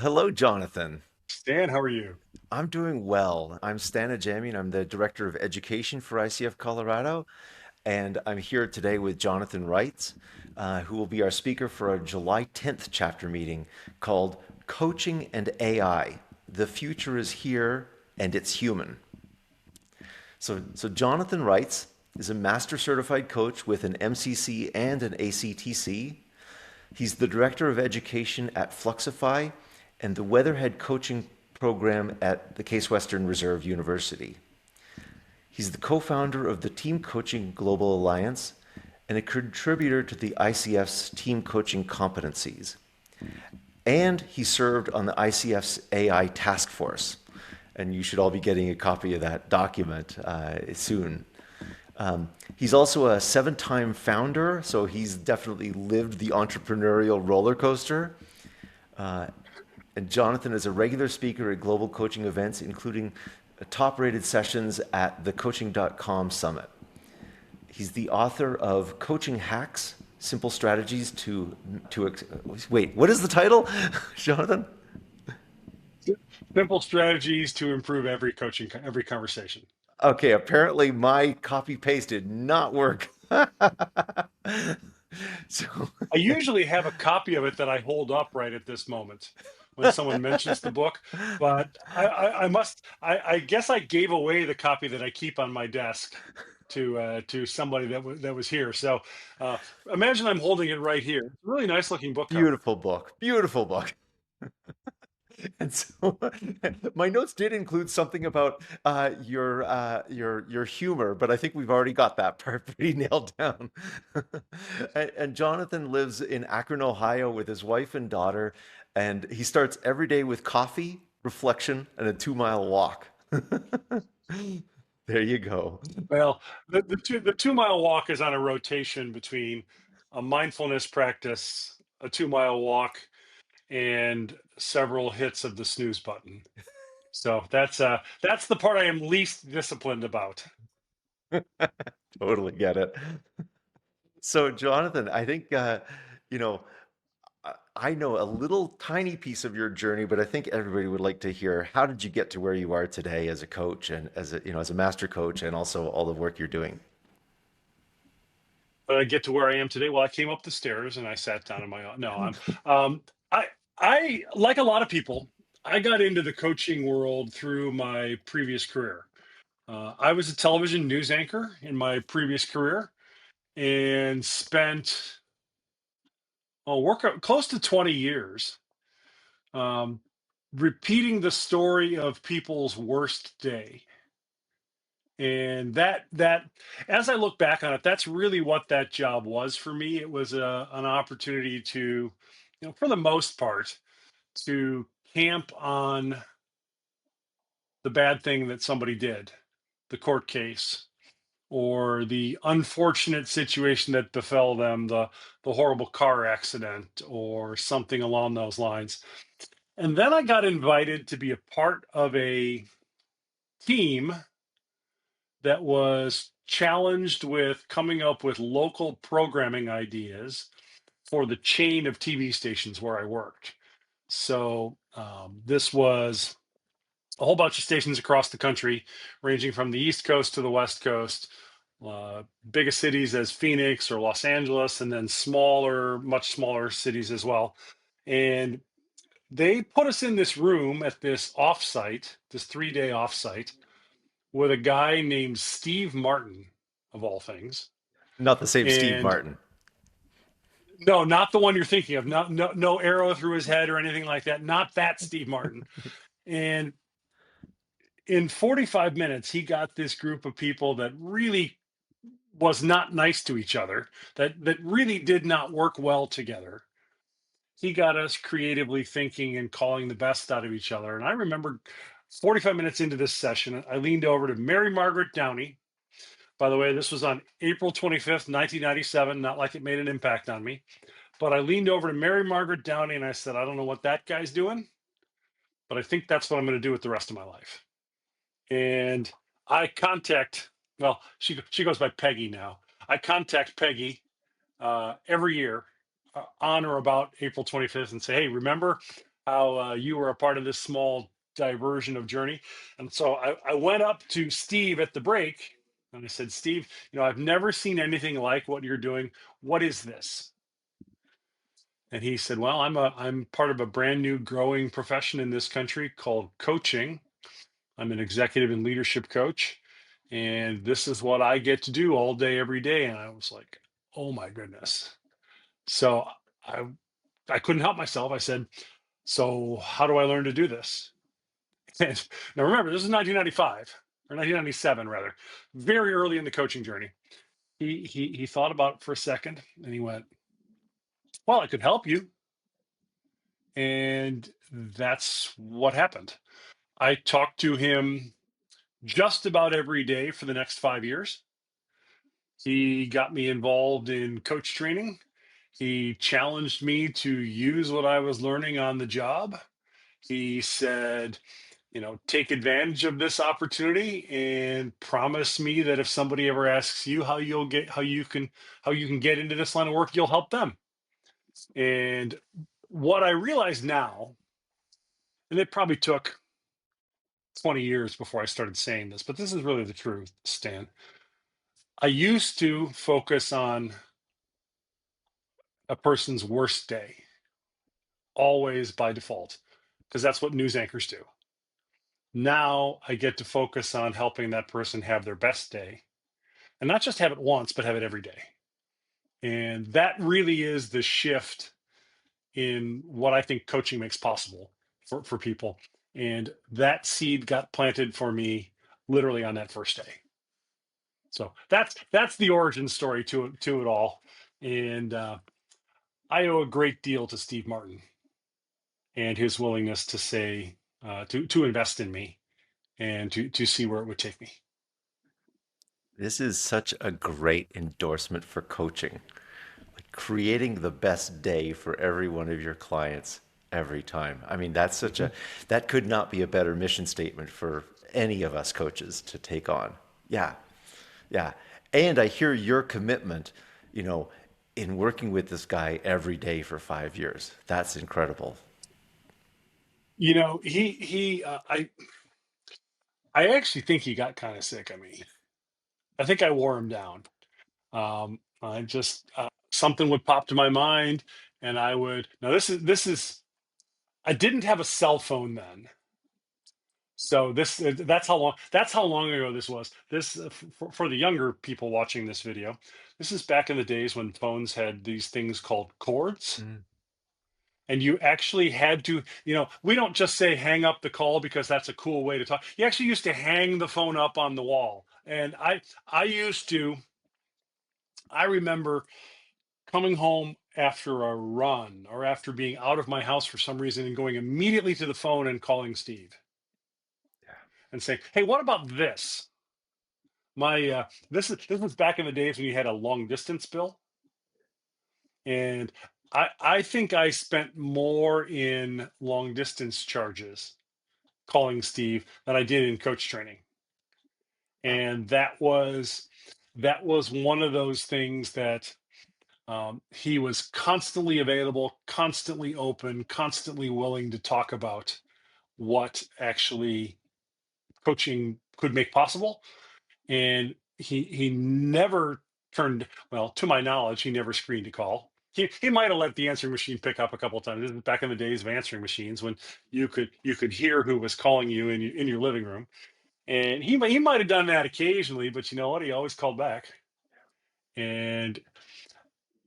Hello, Jonathan. Stan, how are you? I'm doing well. I'm Stan Ajamian. I'm the Director of Education for ICF Colorado, and I'm here today with Jonathan Wright, who will be our speaker for our July 10th chapter meeting called Coaching and AI. The future is here and it's human. So Jonathan Wright is a master certified coach with an MCC and an ACTC. He's the director of education at Fluxify and the Weatherhead coaching program at the Case Western Reserve University. He's the co founder of the Team Coaching Global Alliance and a contributor to the ICF's team coaching competencies. And he served on the ICF's AI task force. And you should all be getting a copy of that document soon. He's also a seven-time founder, so he's definitely lived the entrepreneurial roller coaster. And Jonathan is a regular speaker at global coaching events, including top-rated sessions at the Coaching.com Summit. He's the author of Coaching Hacks, Simple Strategies to wait, what is the title, Jonathan? Simple strategies to improve every conversation. Okay, apparently my copy paste did not work. So I usually have a copy of it that I hold up right at this moment when someone mentions the book, but I guess I gave away the copy that I keep on my desk to somebody that was here. So uh, imagine I'm holding it right here. It's a really nice looking book cover. beautiful book, beautiful book. And so my notes did include something about your humor, but I think we've already got that part pretty nailed down. And Jonathan lives in Akron, Ohio, with his wife and daughter, and he starts every day with coffee, reflection, and a 2 mile walk. There you go. Well, the 2 mile walk is on a rotation between a mindfulness practice, a 2 mile walk, and several hits of the snooze button. So that's the part I am least disciplined about. Totally get it. So, Jonathan, I think you know I know a little tiny piece of your journey, but I think everybody would like to hear how did you get to where you are today as a coach and as a as a master coach and also all the work you're doing. But I get to where I am today. Well, I came up the stairs and I sat down in my own. No, um, I I like a lot of people. I got into the coaching world through my previous career. I was a television news anchor in my previous career and spent close to 20 years um, repeating the story of people's worst day. And that as I look back on it, that's really what that job was for me. It was an opportunity to, for the most part, to camp on the bad thing that somebody did, the court case, or the unfortunate situation that befell them, the horrible car accident, or something along those lines. And then I got invited to be a part of a team that was challenged with coming up with local programming ideas for the chain of TV stations where I worked. So this was a whole bunch of stations across the country, ranging from the East Coast to the West Coast. Biggest cities as Phoenix or Los Angeles, and then smaller, much smaller cities as well. And they put us in this room at this offsite, this 3 day offsite, with a guy named Steve Martin, of all things. Not the same Steve And Martin. no, not the one you're thinking of. Not no arrow through his head or anything like that. Not that Steve Martin. And in 45 minutes, he got this group of people that really was not nice to each other, that really did not work well together. He got us creatively thinking and calling the best out of each other. And I remember 45 minutes into this session, I leaned over to Mary Margaret Downey. By the way, this was on April 25th, 1997, not like it made an impact on me. But I leaned over to Mary Margaret Downey and I said, I don't know what that guy's doing, but I think that's what I'm going to do with the rest of my life. And I contact, well, she goes by Peggy now. I contact Peggy every year on or about April 25th and say, hey, remember, how you were a part of this small diversion of journey. And so I went up to Steve at the break and I said, Steve, I've never seen anything like what you're doing. What is this? And he said, well, I'm part of a brand new growing profession in this country called coaching. I'm an executive and leadership coach. And this is what I get to do all day, every day. And I was like, oh my goodness. So I I couldn't help myself. I said, so how do I learn to do this? And now remember, this is 1995 or 1997 rather, very early in the coaching journey. He thought about it for a second and he went, well, I could help you. And that's what happened. I talked to him just about every day for the next 5 years. He got me involved in coach training. He challenged me to use what I was learning on the job. He said, take advantage of this opportunity and promise me that if somebody ever asks you how you can get into this line of work, you'll help them. And what I realize now, and it probably took 20 years before I started saying this, but this is really the truth, Stan. I used to focus on a person's worst day, always by default, because that's what news anchors do. Now I get to focus on helping that person have their best day and not just have it once, but have it every day. And that really is the shift in what I think coaching makes possible for people. And that seed got planted for me literally on that first day. So that's the origin story to it all. And I owe a great deal to Steve Martin and his willingness to say to invest in me and to see where it would take me. This is such a great endorsement for coaching, like creating the best day for every one of your clients every time. I mean, Mhm. that could not be a better mission statement for any of us coaches to take on. Yeah, yeah. And I hear your commitment, you know, in working with this guy every day for 5 years. That's incredible. I actually think he got kind of sick of me. I think I wore him down. I just something would pop to my mind, and I would. Now this is. I didn't have a cell phone then, so that's how long ago this was. This for the younger people watching this video. This is back in the days when phones had these things called cords. Mm. And you actually had to, we don't just say hang up the call because that's a cool way to talk. You actually used to hang the phone up on the wall. And I used to, I remember coming home after a run or after being out of my house for some reason and going immediately to the phone and calling Steve and saying, "Hey, what about this? This was back in the days when you had a long distance bill, and I think I spent more in long distance charges calling Steve than I did in coach training, and that was one of those things that he was constantly available, constantly open, constantly willing to talk about what actually coaching could make possible. And he never turned, well, to my knowledge, he never screened a call. He might have let the answering machine pick up a couple of times. This is back in the days of answering machines when you could hear who was calling you in your living room. And he might have done that occasionally, but you know what? He always called back. And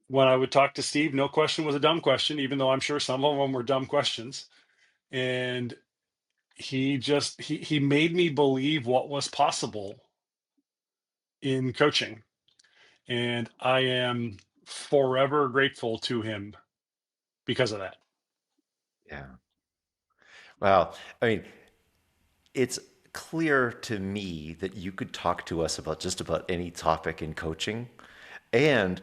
when I would talk to Steve, no question was a dumb question, even though I'm sure some of them were dumb questions. And he made me believe what was possible in coaching. And I am forever grateful to him because of that. Yeah. Wow. I mean, it's clear to me that you could talk to us about just about any topic in coaching. And,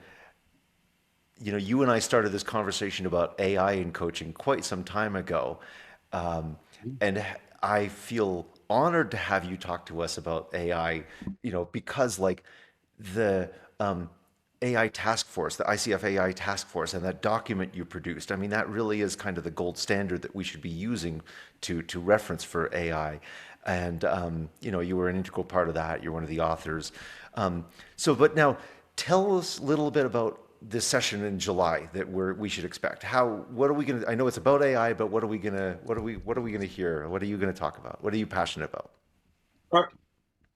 you and I started this conversation about AI in coaching quite some time ago. Um, and I feel honored to have you talk to us about AI, because like the AI task force, the ICF AI task force, and that document you produced. I mean, that really is kind of the gold standard that we should be using to reference for AI. And you were an integral part of that. You're one of the authors. But now, tell us a little bit about this session in July that we should expect. What are we gonna? I know it's about AI, but what are we gonna? What are we gonna hear? What are you gonna talk about? What are you passionate about? All right,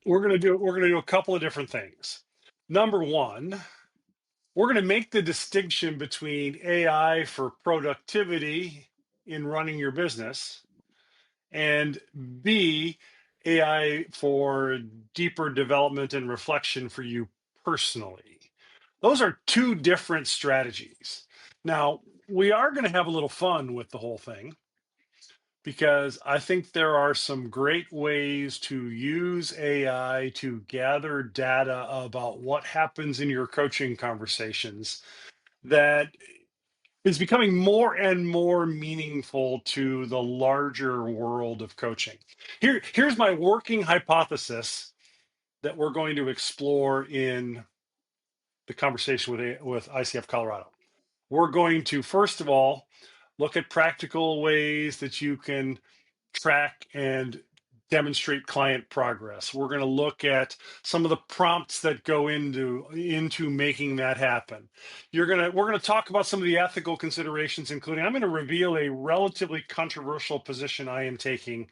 we're gonna do a couple of different things. Number one, we're going to make the distinction between AI for productivity in running your business and B, AI for deeper development and reflection for you personally. Those are two different strategies. Now, we are going to have a little fun with the whole thing because I think there are some great ways to use AI to gather data about what happens in your coaching conversations that is becoming more and more meaningful to the larger world of coaching. Here's my working hypothesis that we're going to explore in the conversation with ICF Colorado. We're going to, first of all, look at practical ways that you can track and demonstrate client progress. We're going to look at some of the prompts that go into making that happen. We're going to talk about some of the ethical considerations, including I'm going to reveal a relatively controversial position I am taking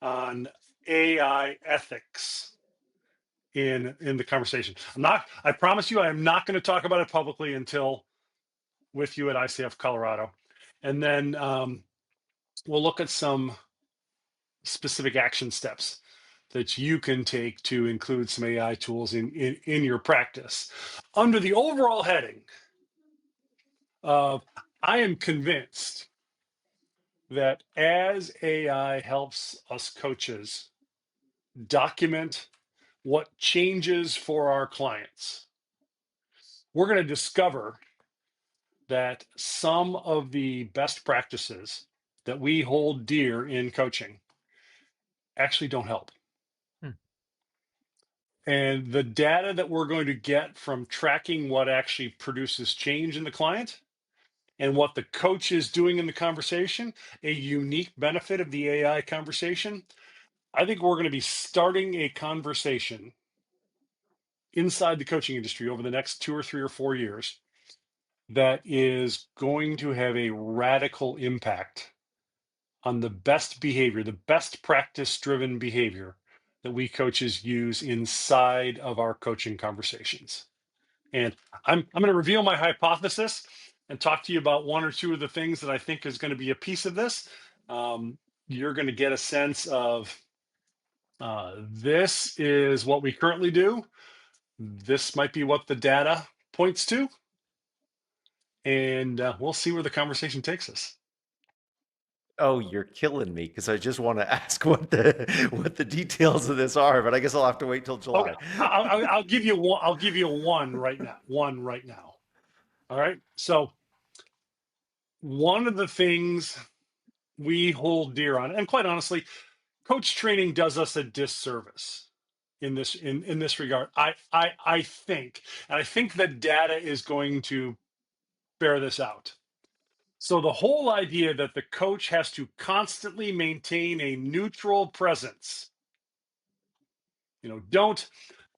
on AI ethics in the conversation. I promise you I am not going to talk about it publicly until with you at ICF Colorado. And then we'll look at some specific action steps that you can take to include some AI tools in your practice. Under the overall heading of, I am convinced that as AI helps us coaches document what changes for our clients, we're going to discover that some of the best practices that we hold dear in coaching actually don't help. Hmm. And the data that we're going to get from tracking what actually produces change in the client and what the coach is doing in the conversation, a unique benefit of the AI conversation, I think we're going to be starting a conversation inside the coaching industry over the next 2 or 3 or 4 years that is going to have a radical impact on the best behavior, the best practice driven behavior that we coaches use inside of our coaching conversations. And I'm going to reveal my hypothesis and talk to you about one or two of the things that I think is going to be a piece of this. You're going to get a sense of this is what we currently do. This might be what the data points to. And we'll see where the conversation takes us. Oh, you're killing me because I just want to ask what the details of this are, but I guess I'll have to wait till Okay, July. I'll give you one. I'll give you one right now. One right now. All right. So one of the things we hold dear on, and quite honestly, coach training does us a disservice in this regard. I think, and I think the data is going to bear this out. So the whole idea that the coach has to constantly maintain a neutral presence,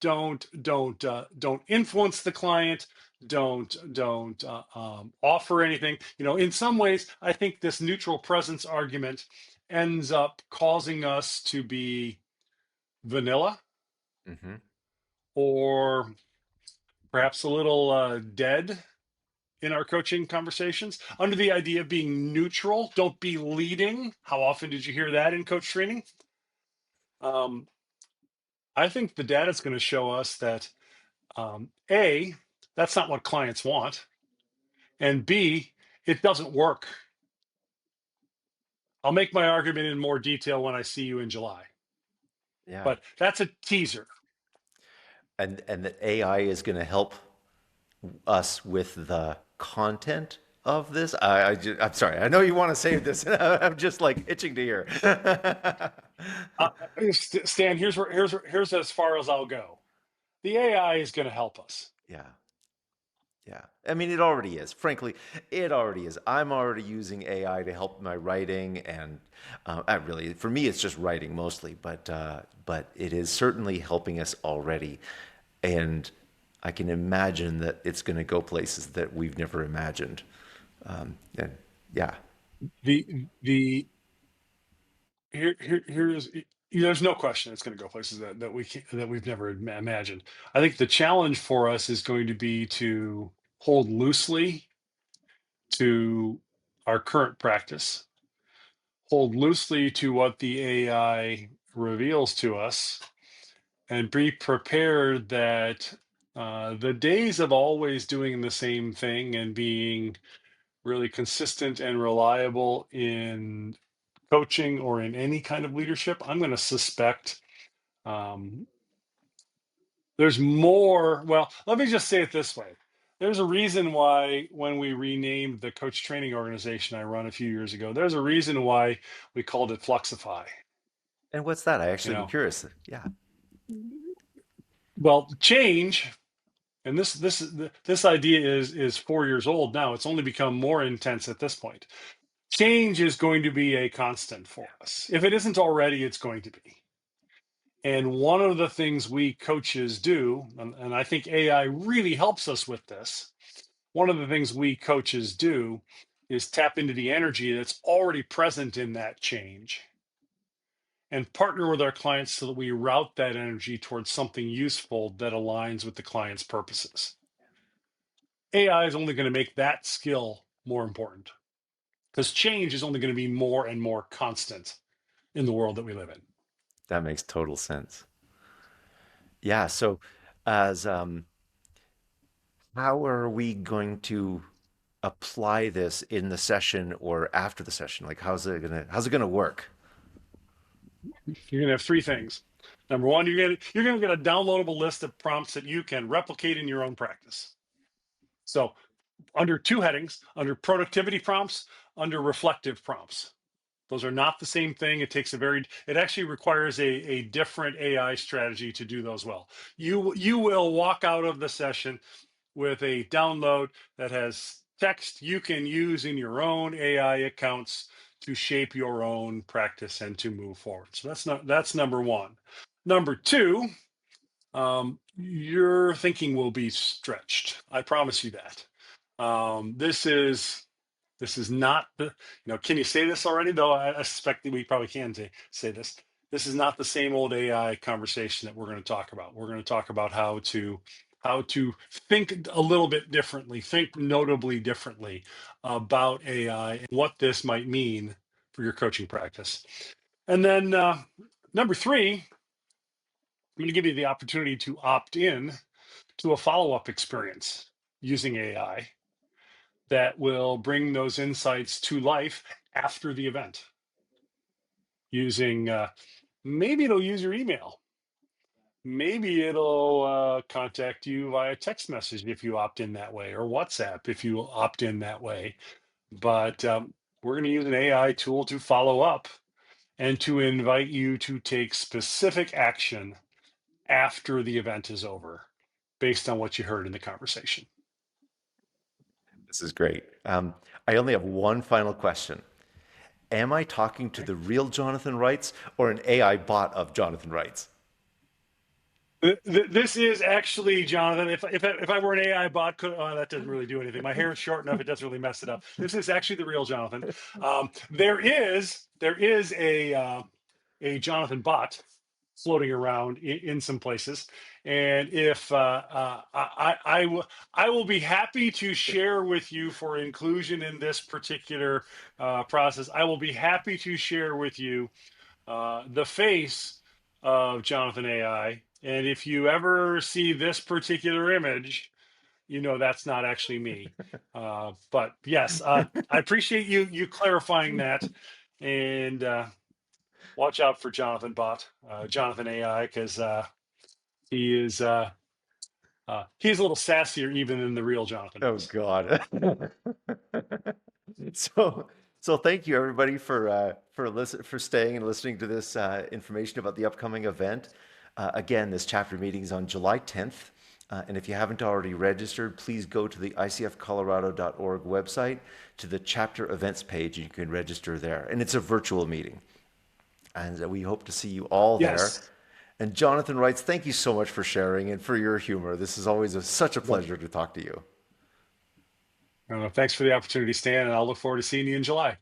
don't influence the client, don't offer anything. In some ways, I think this neutral presence argument ends up causing us to be vanilla Hmm. or perhaps a little dead in our coaching conversations under the idea of being neutral. Don't be leading. How often did you hear that in coach training? um, I think the data is going to show us that A, that's not what clients want, and B, it doesn't work. I'll make my argument in more detail when I see you in July, Yeah, but that's a teaser. and that AI is going to help us with the content of this. I'm sorry. I know you want to save this. I'm just like itching to hear. Uh, Stan, here's as far as I'll go. The AI is going to help us. Yeah. I mean, it already is. Frankly, it already is. I'm already using AI to help my writing, and really, for me, it's just writing mostly. But it is certainly helping us already, and I can imagine that it's going to go places that we've never imagined. And yeah, The here's there's no question it's going to go places that we can, that we've never imagined. I think the challenge for us is going to be to hold loosely to our current practice, hold loosely to what the AI reveals to us, and be prepared that the days of always doing the same thing and being really consistent and reliable in coaching or in any kind of leadership, I'm going to suspect um, there's more. Well, let me just say it this way. There's a reason why when we renamed the coach training organization I run a few years ago, there's a reason why we called it Fluxify. and what's that? I You actually am know, curious. Yeah, well, change, and this idea is 4 years old now. It's only become more intense at this point. Change is going to be a constant for us. If it isn't already, it's going to be. And one of the things we coaches do, and I think AI really helps us with this, one of the things we coaches do is tap into the energy that's already present in that change and partner with our clients so that we route that energy towards something useful that aligns with the client's purposes. AI is only going to make that skill more important because change is only going to be more and more constant in the world that we live in. that makes total sense. Yeah, so as how are we going to apply this in the session or after the session? Like how's it gonna work? You're going to have three things. Number one, you're going to get a downloadable list of prompts that you can replicate in your own practice. So under two headings, under productivity prompts, under reflective prompts. Those are not the same thing. It actually requires a different AI strategy to do those well. You will walk out of the session with a download that has text you can use in your own AI accounts to shape your own practice and to move forward. So that's number one. Number two, your thinking will be stretched. I promise you that. This is not the, can you say this already? Though I suspect that we probably can say this. This is not the same old AI conversation that we're going to talk about. We're going to talk about how to think a little bit differently, think notably differently about AI and what this might mean for your coaching practice. And then number three, I'm going to give you the opportunity to opt in to a follow-up experience using AI that will bring those insights to life after the event using maybe it'll use your email, maybe it'll contact you via text message if you opt in that way, or WhatsApp if you opt in that way. But we're going to use an AI tool to follow up and to invite you to take specific action after the event is over based on what you heard in the conversation. This is great. I only have one final question. Am I talking to Okay. the real Jonathan Wrights or an AI bot of Jonathan Wrights? This is actually Jonathan. If I were an AI bot, that doesn't really do anything. My hair is short enough; it doesn't really mess it up. This is actually the real Jonathan. There is a Jonathan bot floating around in some places, and if I will be happy to share with you for inclusion in this particular process. I will be happy to share with you the face of Jonathan AI. And if you ever see this particular image, that's not actually me. But yes, I appreciate you clarifying that, and watch out for Jonathan AI, because he's a little sassier even than the real Jonathan Oh is. God. So so thank you everybody for staying and listening to this information about the upcoming event. Again, this chapter meeting is on July 10th. And if you haven't already registered, please go to the icfcolorado.org website to the chapter events page. You can register there. And it's a virtual meeting. And we hope to see you all there. Yes. And Jonathan writes, thank you so much for sharing and for your humor. This is always such a Well, pleasure to talk to you. thanks for the opportunity, Stan, and I'll look forward to seeing you in July.